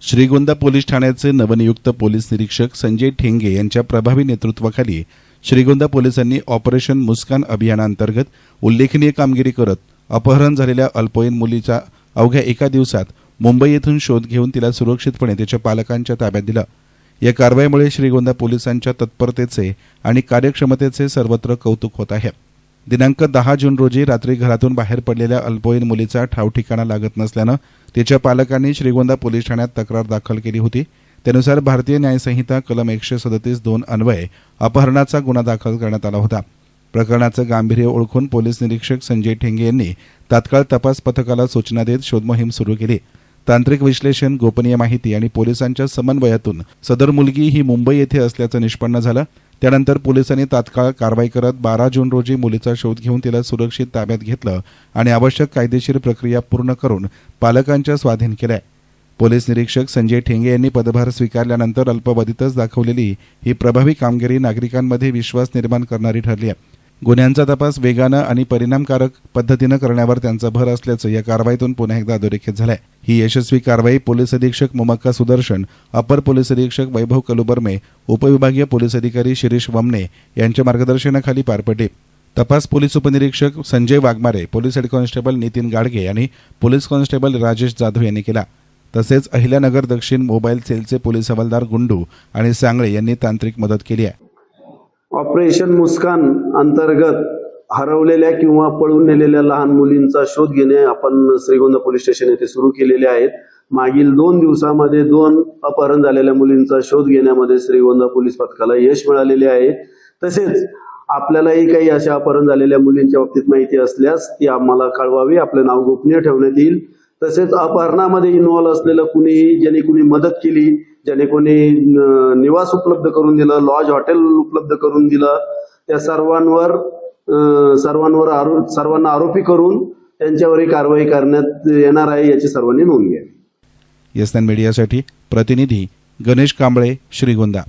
Shrigonda police ठाण्याचे नवनियुक्त police निरीक्षक संजय ठेंगे यांच्या प्रभावी नेतृत्वाखाली श्रीगोंदा पोलिसांनी ऑपरेशन मुस्कान अभियानांतर्गत उल्लेखनीय कामगिरी करत अपहरण झालेल्या अल्पवयीन मुलीचा अवघ्या एका दिवसात मुंबई येथून शोध घेऊन तिला सुरक्षितपणे तिच्या पालकांच्या ताब्यात दिलं। या कारवाईमुळे श्रीगोंदा पोलिसांच्या तत्परतेचे आणि कार्यक्षमतेचे सर्वत्र कौतुक होत आहे। दिनांक 10 जून रोजी रात्री घरातून बाहेर पडलेल्या अल्पवयीन मुलीचा ठावठिकाणा लागत नसल्यानं तिच्या पालकांनी श्रीगोंदा पोलीस ठाण्यात तक्रार दाखल केली होती। त्यानुसार भारतीय न्याय संहिता कलम 137(2) अन्वये अपहरणाचा गुन्हा दाखल करण्यात आला होता। प्रकरणाचं गांभीर्य ओळखून पोलीस निरीक्षक संजय ठेंगे यांनी तात्काळ तपास पथकाला सूचना देत शोध मोहीम सुरू केली। तांत्रिक विश्लेषण, गोपनीय माहिती आणि पोलिसांच्या समन्वयातून सदर मुलगी ही मुंबई येथे असल्याचं निष्पन्न झालं। त्यानंतर पोलिसांनी तात्काळ कारवाई करत 12 जून रोजी मुलीचा शोध घेऊन तिला सुरक्षित ताब्यात घेतलं आणि आवश्यक कायदेशीर प्रक्रिया पूर्ण करून पालकांच्या स्वाधीन केलं। पोलीस निरीक्षक संजय ठेंगे यांनी पदभार स्वीकारल्यानंतर अल्पावधीतच दाखवलेली ही प्रभावी कामगिरी नागरिकांमध्ये विश्वास निर्माण करणारी ठरली आहे। गुन्ह्यांचा तपास वेगानं आणि परिणामकारक पद्धतीनं करण्यावर त्यांचा भर असल्याचं या कारवाईतून पुन्हा एकदा अधोरेखित झालंय। ही यशस्वी कारवाई पोलीस अधीक्षक मुमक्का सुदर्शन, अपर पोलीस अधीक्षक वैभव कलुबर्मे, उपविभागीय पोलीस अधिकारी शिरीष वमने यांच्या मार्गदर्शनाखाली पार पडली। तपास पोलीस उपनिरीक्षक Sanjay Waghmare, police head constable Nitin Gadge आणि पोलीस कॉन्स्टेबल राजेश जाधव यांनी केला। तसेच अहिल्यानगर दक्षिण मोबाईल सेलचे पोलीस हवालदार गुंडू आणि सांगळे यांनी तांत्रिक मदत केली आहे। ऑपरेशन मुस्कान अंतर्गत हरवलेल्या किंवा पळून नेलेल्या लहान मुलींचा शोध घेणे आपण श्रीगोंदा पोलीस स्टेशन येथे सुरू केलेले आहेत। मागील 2 दिवसांमध्ये 2 अपहरण झालेल्या मुलींचा शोध घेण्यामध्ये श्रीगोंदा पोलीस पथकाला यश मिळालेले आहे। तसेच आपल्यालाही काही अशा अपहरण झालेल्या मुलींच्या बाबतीत माहिती असल्यास ती आम्हाला कळवावी, आपले नाव गोपनीय ठेवण्यात येईल। तसेच अपहरणामध्ये इन्व्हॉल्व असलेलं कुणीही, ज्याने कुणी मदत केली, ज्याने कोणी निवास उपलब्ध करून दिलं, लॉज हॉटेल उपलब्ध करून दिलं, त्या सर्वांना आरोपी करून त्यांच्यावरही कारवाई करण्यात येणार आहे, याची सर्वांनी नोंद घ्यावी। YesNine मीडियासाठी प्रतिनिधी गणेश कांबळे, श्रीगोंदा।